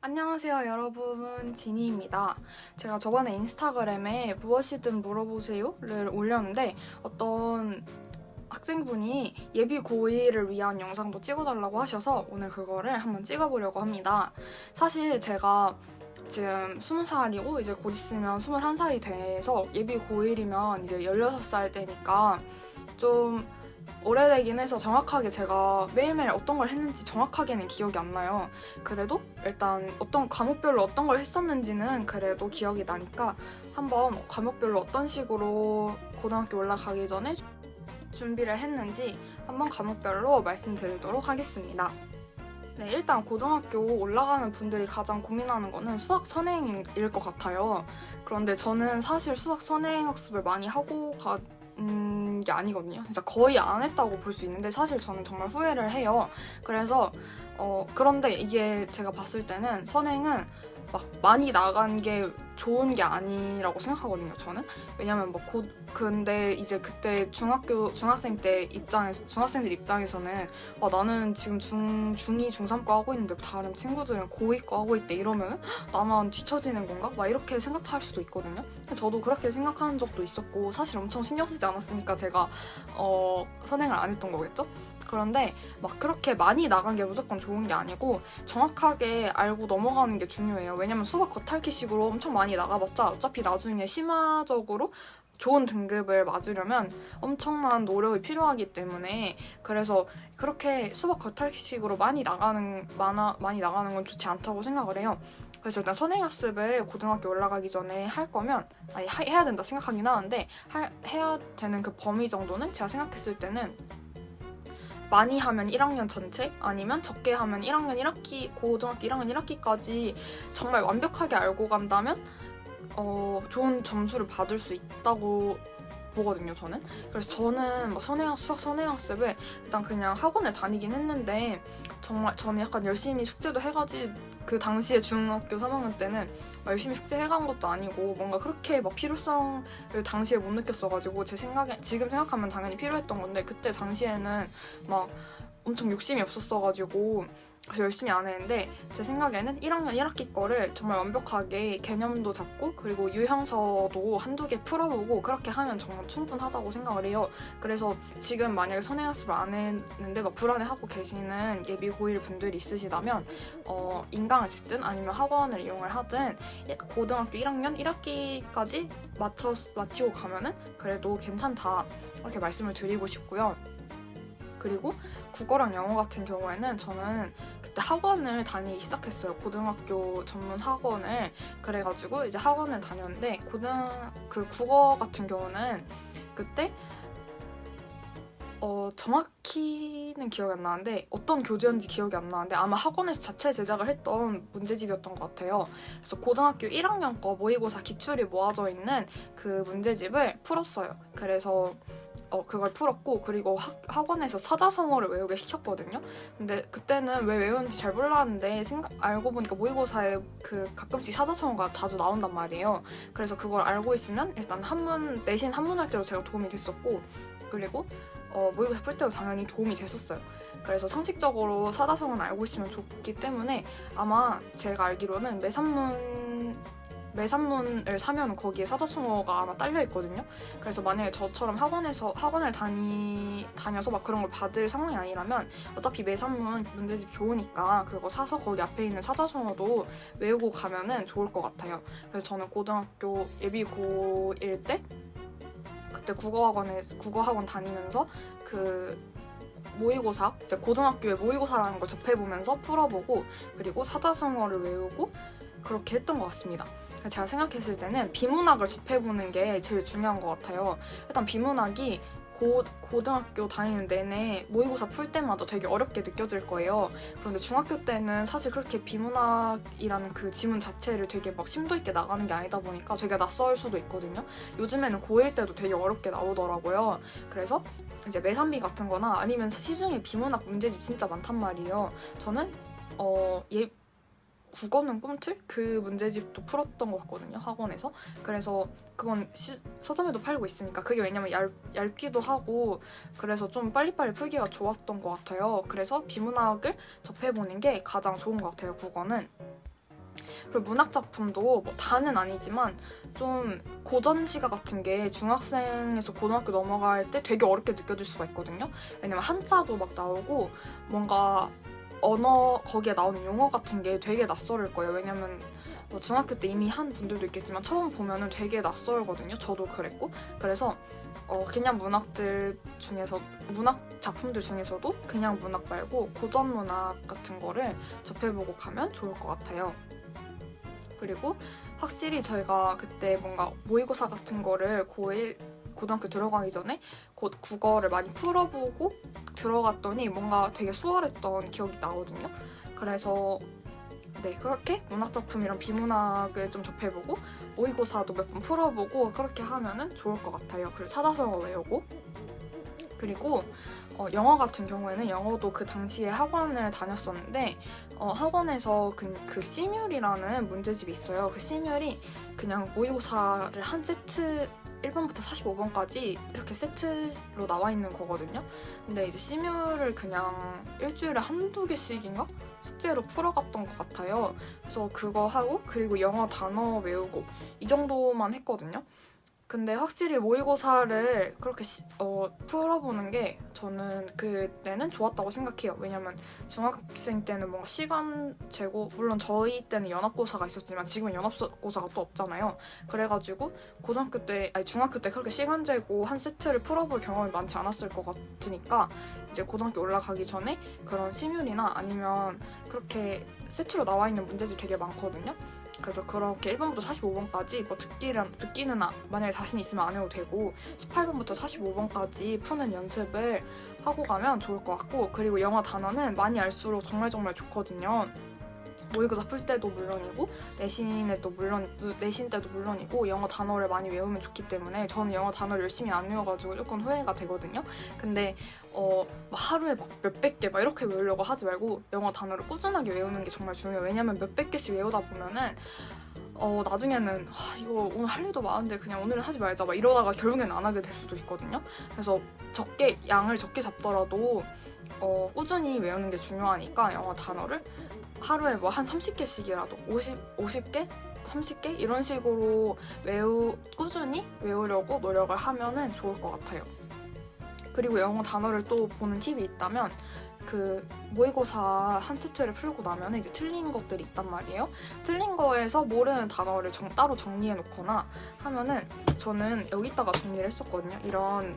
안녕하세요 여러분, 지니입니다. 제가 저번에 인스타그램에 무엇이든 물어보세요를 올렸는데 어떤 학생분이 예비 고1을 위한 영상도 찍어달라고 하셔서 오늘 그거를 한번 찍어보려고 합니다. 사실 제가 지금 20살이고 이제 곧 있으면 21살이 돼서 예비 고1이면 이제 16살 때니까 좀 오래되긴 해서 정확하게 제가 매일매일 어떤 걸 했는지 정확하게는 기억이 안 나요. 그래도 일단 어떤 과목별로 어떤 걸 했었는지는 그래도 기억이 나니까 한번 과목별로 어떤 식으로 고등학교 올라가기 전에 준비를 했는지 한번 과목별로 말씀드리도록 하겠습니다. 네, 일단 고등학교 올라가는 분들이 가장 고민하는 거는 수학 선행일 것 같아요. 그런데 저는 사실 수학 선행 학습을 많이 하고 게 아니거든요. 진짜 거의 안 했다고 볼 수 있는데 사실 저는 정말 후회를 해요. 그래서 그런데 이게 제가 봤을 때는 선행은 막 많이 나간 게 좋은 게 아니라고 생각하거든요, 저는. 왜냐면 근데 이제 그때 중학생 때 중학생들 입장에서는 나는 지금 중2, 중3거 하고 있는데 다른 친구들은 고2 거 하고 있대 이러면 나만 뒤처지는 건가? 막 이렇게 생각할 수도 있거든요. 저도 그렇게 생각하는 적도 있었고 사실 엄청 신경 쓰지 않았으니까 제가 선행을 안 했던 거겠죠? 그런데 막 그렇게 많이 나간 게 무조건 좋은 게 아니고 정확하게 알고 넘어가는 게 중요해요. 왜냐면 수학 겉핥기식으로 엄청 많이 나가봤자 어차피 나중에 심화적으로 좋은 등급을 맞으려면 엄청난 노력이 필요하기 때문에 그래서 그렇게 수학 겉핥기식으로 많이 나가는 건 좋지 않다고 생각을 해요. 그래서 일단 선행학습을 고등학교 올라가기 전에 할 거면 해야 된다 생각하긴 하는데 해야 되는 그 범위 정도는 제가 생각했을 때는 많이 하면 1학년 전체 아니면 적게 하면 1학년 1학기, 고등학교 1학년 1학기까지 정말 완벽하게 알고 간다면 좋은 점수를 받을 수 있다고 보거든요, 저는. 그래서 저는 수학 선행학습을 일단 그냥 학원을 다니긴 했는데 정말 저는 약간 열심히 숙제도 해가지고 그 당시에 중학교 3학년 때는 열심히 숙제 해간 것도 아니고 뭔가 그렇게 막 필요성을 당시에 못 느꼈어가지고 제 생각에 지금 생각하면 당연히 필요했던 건데 그때 당시에는 막 엄청 욕심이 없었어가지고 그래서 열심히 안 했는데 제 생각에는 1학년 1학기 거를 정말 완벽하게 개념도 잡고 그리고 유형서도 한두 개 풀어보고 그렇게 하면 정말 충분하다고 생각을 해요. 그래서 지금 만약에 선행학습을 안 했는데 막 불안해하고 계시는 예비 고1 분들이 있으시다면 인강을 듣든 아니면 학원을 이용을 하든 고등학교 1학년 1학기까지 마치고 가면은 그래도 괜찮다 이렇게 말씀을 드리고 싶고요. 그리고 국어랑 영어 같은 경우에는 저는 그때 학원을 다니기 시작했어요. 고등학교 전문 학원을. 그래가지고 이제 학원을 다녔는데 국어 같은 경우는 그때 정확히는 기억이 안 나는데 어떤 교재였는지 기억이 안 나는데 아마 학원에서 자체 제작을 했던 문제집이었던 것 같아요. 그래서 고등학교 1학년 거 모의고사 기출이 모아져 있는 그 문제집을 풀었어요. 그래서 그걸 풀었고 그리고 학원에서 사자성어를 외우게 시켰거든요. 근데 그때는 왜 외우는지 잘 몰랐는데 알고 보니까 모의고사에 가끔씩 사자성어가 자주 나온단 말이에요. 그래서 그걸 알고 있으면 일단 내신 한문할 때도 제가 도움이 됐었고 그리고 모의고사 풀 때도 당연히 도움이 됐었어요. 그래서 상식적으로 사자성어는 알고 있으면 좋기 때문에 아마 제가 알기로는 매산문을 사면 거기에 사자성어가 아마 딸려 있거든요. 그래서 만약에 저처럼 학원을 다녀서 막 그런 걸 받을 상황이 아니라면 어차피 매산문 문제집 좋으니까 그거 사서 거기 앞에 있는 사자성어도 외우고 가면은 좋을 것 같아요. 그래서 저는 고등학교 예비 고1 때 그때 국어학원 다니면서 모의고사, 이제 고등학교에 모의고사라는 걸 접해보면서 풀어보고 그리고 사자성어를 외우고 그렇게 했던 것 같습니다. 제가 생각했을 때는 비문학을 접해보는 게 제일 중요한 것 같아요. 일단 비문학이 고등학교 다니는 내내 모의고사 풀 때마다 되게 어렵게 느껴질 거예요. 그런데 중학교 때는 사실 그렇게 비문학이라는 그 지문 자체를 되게 막 심도 있게 나가는 게 아니다 보니까 되게 낯설 수도 있거든요. 요즘에는 고1 때도 되게 어렵게 나오더라고요. 그래서 이제 매산비 같은 거나 아니면 시중에 비문학 문제집 진짜 많단 말이에요. 저는 국어는 꿈틀? 그 문제집도 풀었던 것 같거든요, 학원에서. 그래서 그건 서점에도 팔고 있으니까 그게 왜냐면 얇기도 하고 그래서 좀 빨리빨리 풀기가 좋았던 것 같아요. 그래서 비문학을 접해보는 게 가장 좋은 것 같아요, 국어는. 그리고 문학 작품도 뭐 다는 아니지만 좀 고전 시가 같은 게 중학생에서 고등학교 넘어갈 때 되게 어렵게 느껴질 수가 있거든요. 왜냐면 한자도 막 나오고 뭔가 언어 거기에 나오는 용어 같은 게 되게 낯설을 거예요. 왜냐면 뭐 중학교 때 이미 한 분들도 있겠지만 처음 보면은 되게 낯설거든요. 저도 그랬고. 그래서 그냥 문학들 중에서 문학 작품들 중에서도 그냥 문학 말고 고전 문학 같은 거를 접해보고 가면 좋을 것 같아요. 그리고 확실히 저희가 그때 뭔가 모의고사 같은 거를 고1 고등학교 들어가기 전에 곧 국어를 많이 풀어보고 들어갔더니 뭔가 되게 수월했던 기억이 나거든요. 그래서 네, 그렇게 문학작품이랑 비문학을 좀 접해보고 모의고사도 몇 번 풀어보고 그렇게 하면은 좋을 것 같아요. 그리고 사자성어 외우고. 그리고 영어 같은 경우에는 영어도 그 당시에 학원을 다녔었는데 학원에서 그 시뮬이라는 문제집이 있어요. 그 시뮬이 그냥 모의고사를 한 세트 1번부터 45번까지 이렇게 세트로 나와 있는 거거든요. 근데 이제 시뮬을 그냥 일주일에 한두 개씩인가? 숙제로 풀어갔던 것 같아요. 그래서 그거 하고 그리고 영어 단어 외우고 이 정도만 했거든요. 근데 확실히 모의고사를 그렇게 풀어보는 게 저는 그때는 좋았다고 생각해요. 왜냐면 중학생 때는 뭔가 시간 재고, 물론 저희 때는 연합고사가 있었지만 지금은 연합고사가 또 없잖아요. 그래가지고 중학교 때 그렇게 시간 재고 한 세트를 풀어볼 경험이 많지 않았을 것 같으니까 이제 고등학교 올라가기 전에 그런 시뮬이나 아니면 그렇게 세트로 나와 있는 문제집 되게 많거든요. 그래서 그렇게 1번부터 45번까지 뭐 듣기는 만약에 자신 있으면 안 해도 되고 18번부터 45번까지 푸는 연습을 하고 가면 좋을 것 같고, 그리고 영어 단어는 많이 알수록 정말 좋거든요. 모의고사 풀 때도 물론이고 내신 때도 물론이고 영어 단어를 많이 외우면 좋기 때문에 저는 영어 단어를 열심히 안 외워가지고 조금 후회가 되거든요. 근데 하루에 막 몇백 개 막 이렇게 외우려고 하지 말고 영어 단어를 꾸준하게 외우는 게 정말 중요해요. 왜냐면 몇백 개씩 외우다 보면은 나중에는 이거 오늘 할 일도 많은데 그냥 오늘은 하지 말자 막 이러다가 결국엔 안 하게 될 수도 있거든요. 그래서 양을 적게 잡더라도 꾸준히 외우는 게 중요하니까 영어 단어를 하루에 뭐 한 30개씩이라도 50개? 30개? 이런 식으로 꾸준히 외우려고 노력을 하면은 좋을 것 같아요. 그리고 영어 단어를 또 보는 팁이 있다면 그 모의고사 한 세트를 풀고 나면 이제 틀린 것들이 있단 말이에요. 틀린 거에서 모르는 단어를 따로 정리해 놓거나 하면은 저는 여기다가 정리를 했었거든요. 이런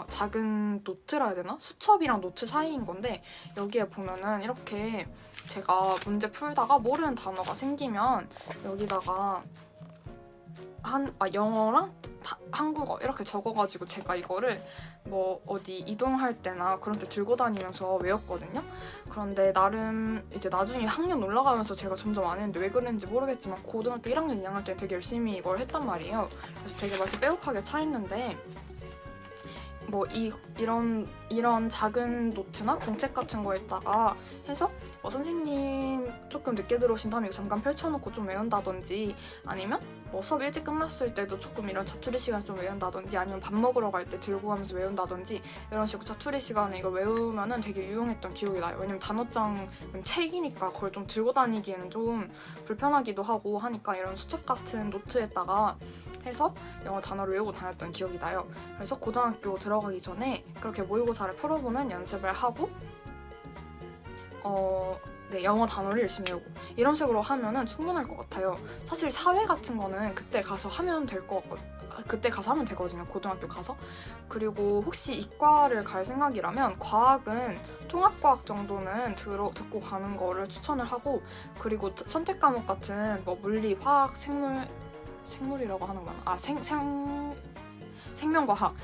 작은 노트라 해야 되나? 수첩이랑 노트 사이인 건데 여기에 보면은 이렇게 제가 문제 풀다가 모르는 단어가 생기면 여기다가 영어랑 한국어 이렇게 적어가지고 제가 이거를 뭐 어디 이동할 때나 그런 때 들고 다니면서 외웠거든요. 그런데 나름 이제 나중에 학년 올라가면서 제가 점점 안 했는데 왜 그런지 모르겠지만 고등학교 1학년, 2학년 때 되게 열심히 이걸 했단 말이에요. 그래서 되게 막 이렇게 빼곡하게 차 있는데 뭐 이런 작은 노트나 공책 같은 거에다가 해서 선생님 조금 늦게 들어오신 다음에 이거 잠깐 펼쳐놓고 좀 외운다든지, 아니면 뭐 수업 일찍 끝났을 때도 조금 이런 자투리 시간 좀 외운다든지, 아니면 밥 먹으러 갈 때 들고 가면서 외운다든지, 이런 식으로 자투리 시간에 이걸 외우면은 되게 유용했던 기억이 나요. 왜냐면 단어장은 책이니까 그걸 좀 들고 다니기에는 좀 불편하기도 하고 하니까 이런 수첩 같은 노트에다가 해서 영어 단어를 외우고 다녔던 기억이 나요. 그래서 고등학교 들어가기 전에 그렇게 모의고사를 풀어보는 연습을 하고 영어 단어를 열심히 외우고 이런 식으로 하면은 충분할 것 같아요. 사실 사회 같은 거는 그때 가서 하면 되거든요. 고등학교 가서. 그리고 혹시 이과를 갈 생각이라면 과학은 통합과학 정도는 듣고 가는 거를 추천을 하고, 그리고 선택 과목 같은 뭐 물리, 화학, 생물이라고 하는 거나 생명과학,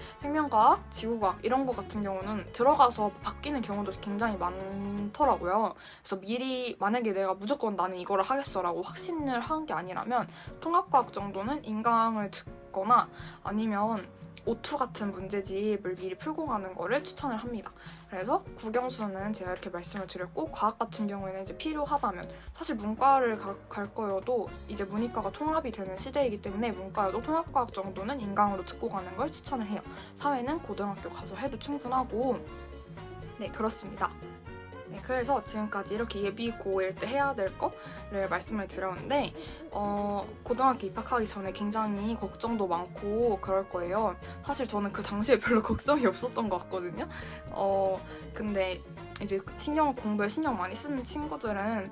지구과학 이런 거 같은 경우는 들어가서 바뀌는 경우도 굉장히 많더라고요. 그래서 미리 만약에 내가 무조건 나는 이거를 하겠어라고 확신을 한 게 아니라면 통합과학 정도는 인강을 듣거나 아니면 O2 같은 문제집을 미리 풀고 가는 거를 추천을 합니다. 그래서 국영수는 제가 이렇게 말씀을 드렸고, 과학 같은 경우에는 이제 필요하다면, 사실 문과를 갈 거여도 이제 문이과가 통합이 되는 시대이기 때문에 문과여도 통합과학 정도는 인강으로 듣고 가는 걸 추천을 해요. 사회는 고등학교 가서 해도 충분하고, 네, 그렇습니다. 네, 그래서 지금까지 이렇게 예비 고1 때 해야 될 거를 말씀을 드렸는데 고등학교 입학하기 전에 굉장히 걱정도 많고 그럴 거예요. 사실 저는 그 당시에 별로 걱정이 없었던 것 같거든요. 근데 이제 공부에 신경 많이 쓰는 친구들은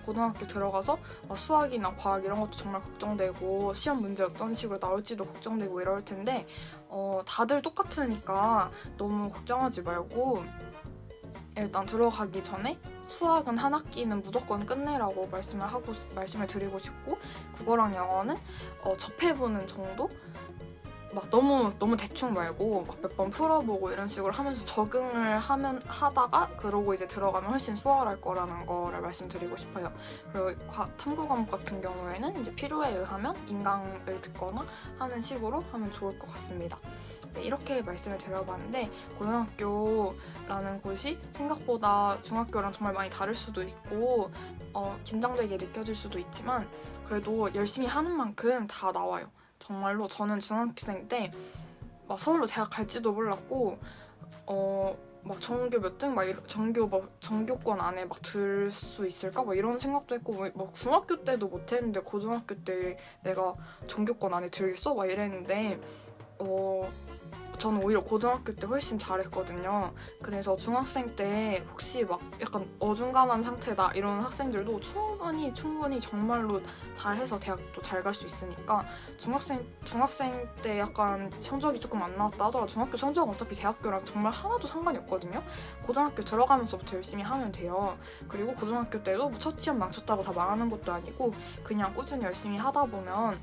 고등학교 들어가서 수학이나 과학 이런 것도 정말 걱정되고 시험 문제 어떤 식으로 나올지도 걱정되고 이럴 텐데 다들 똑같으니까 너무 걱정하지 말고 일단 들어가기 전에 수학은 한 학기는 무조건 끝내라고 말씀을 드리고 싶고, 국어랑 영어는 접해보는 정도? 막 너무 대충 말고 막 몇 번 풀어보고 이런 식으로 하면서 적응을 하다가 그러고 이제 들어가면 훨씬 수월할 거라는 거를 말씀드리고 싶어요. 그리고 탐구 과목 같은 경우에는 이제 필요에 의하면 인강을 듣거나 하는 식으로 하면 좋을 것 같습니다. 네, 이렇게 말씀을 드려봤는데 고등학교라는 곳이 생각보다 중학교랑 정말 많이 다를 수도 있고 긴장되게 느껴질 수도 있지만 그래도 열심히 하는 만큼 다 나와요. 정말로 저는 중학생 때 막 서울로 대학 갈지도 몰랐고 막 전교 몇 등 막 전교권 안에 막 들 수 있을까 막 이런 생각도 했고 막 중학교 때도 못했는데 고등학교 때 내가 전교권 안에 들겠어 막 이랬는데 저는 오히려 고등학교 때 훨씬 잘했거든요. 그래서 중학생 때 혹시 막 약간 어중간한 상태다 이런 학생들도 충분히 정말로 잘해서 대학도 잘 갈 수 있으니까 중학생 때 약간 성적이 조금 안 나왔다 하더라도 중학교 성적은 어차피 대학교랑 정말 하나도 상관이 없거든요. 고등학교 들어가면서부터 열심히 하면 돼요. 그리고 고등학교 때도 뭐 첫 시험 망쳤다고 다 망하는 것도 아니고 그냥 꾸준히 열심히 하다 보면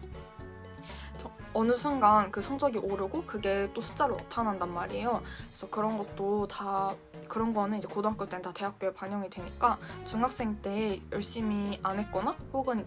어느 순간 그 성적이 오르고 그게 또 숫자로 나타난단 말이에요. 그래서 그런 거는 이제 고등학교 때는 다 대학교에 반영이 되니까 중학생 때 열심히 안 했거나 혹은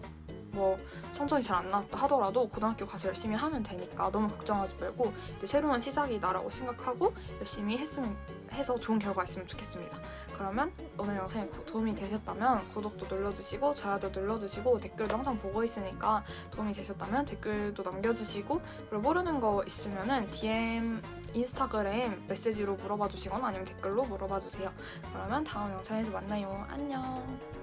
뭐 성적이 잘 안 나왔다 하더라도 고등학교 가서 열심히 하면 되니까 너무 걱정하지 말고 이제 새로운 시작이다라고 생각하고 열심히 해서 좋은 결과 있으면 좋겠습니다. 그러면 오늘 영상이 도움이 되셨다면 구독도 눌러주시고 좋아요도 눌러주시고 댓글도 항상 보고 있으니까 도움이 되셨다면 댓글도 남겨주시고 그리고 모르는 거 있으면은 DM 인스타그램 메시지로 물어봐 주시거나 아니면 댓글로 물어봐 주세요. 그러면 다음 영상에서 만나요. 안녕.